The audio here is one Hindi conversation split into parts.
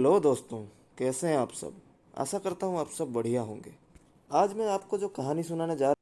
हेलो दोस्तों। कैसे हैं आप सब? आशा करता हूँ आप सब बढ़िया होंगे। आज मैं आपको जो कहानी सुनाने जा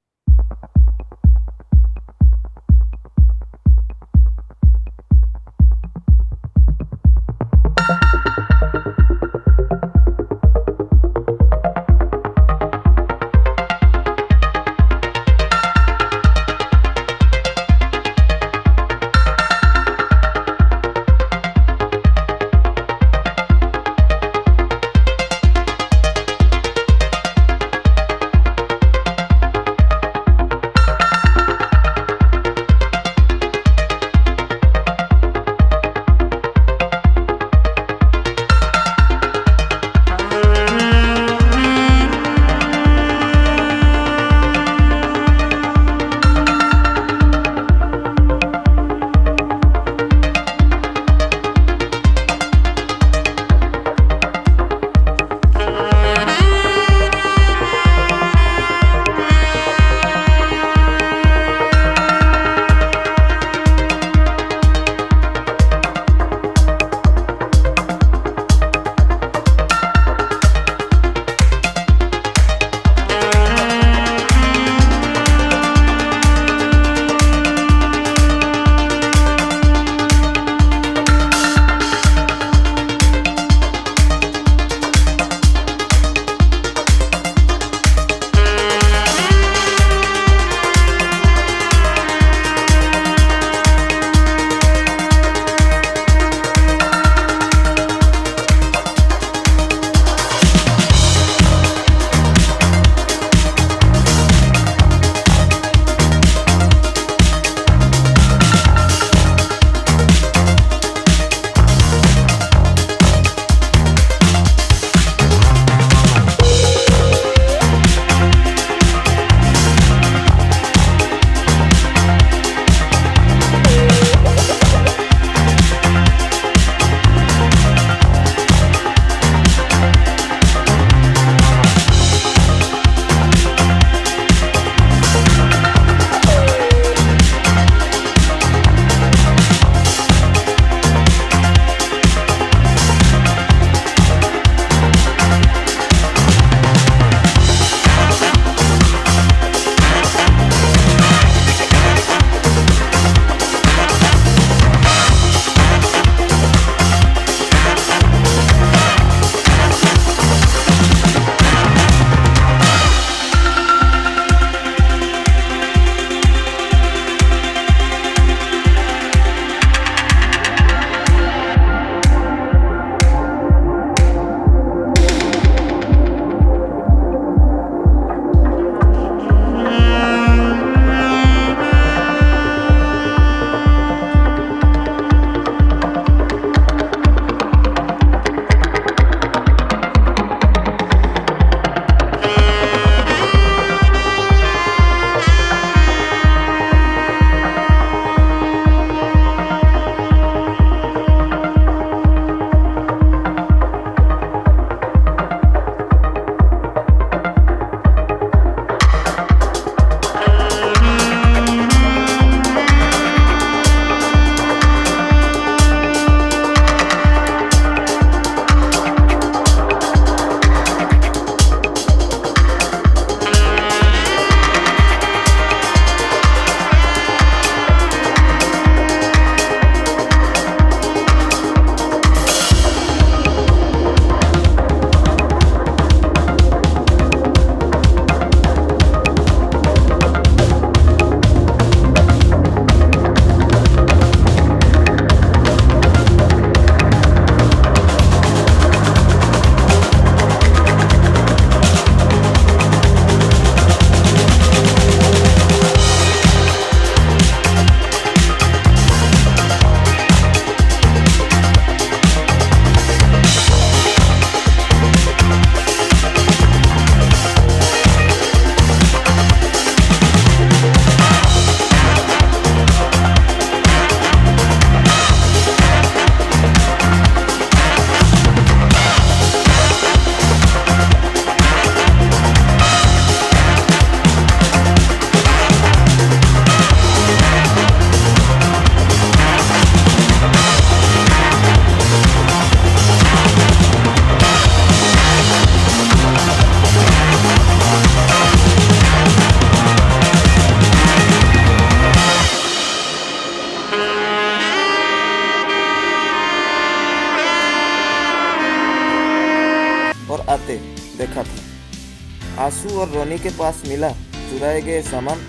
आते देखा था। आंसू और रोनी के पास मिला चुराए गए सामान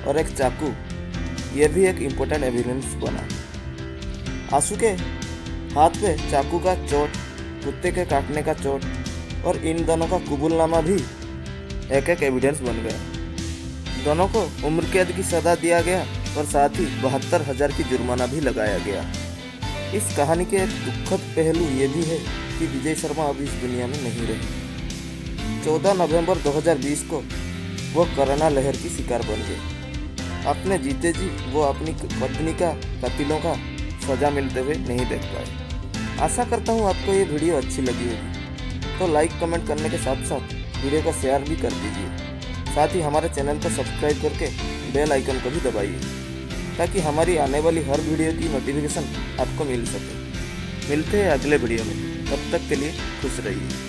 और एक चाकू। यह भी एक इम्पोर्टेंट एविडेंस बना। आंसू के हाथ पे चाकू का चोट, कुत्ते के काटने का चोट और इन दोनों का कबूलनामा भी एक एक एविडेंस बन गया। दोनों को उम्र कैद की सजा दिया गया और साथ ही 72,000 की जुर्माना भी लगाया गया। इस कहानी के एक दुखद पहलू ये भी है कि विजय शर्मा अब इस दुनिया में नहीं रहे। 14 नवंबर 2020 को वो कोरोना लहर की शिकार बन गए। अपने जीते जी वो अपनी पत्नी का कत्लों का सजा मिलते हुए नहीं देख पाए। आशा करता हूँ आपको ये वीडियो अच्छी लगी होगी, तो लाइक कमेंट करने के साथ साथ वीडियो को शेयर भी कर दीजिए। साथ ही हमारे चैनल को सब्सक्राइब करके बेल आइकन को भी दबाइए ताकि हमारी आने वाली हर वीडियो की नोटिफिकेशन आपको मिल सके। मिलते हैं अगले वीडियो में, तब तक के लिए खुश रहिए।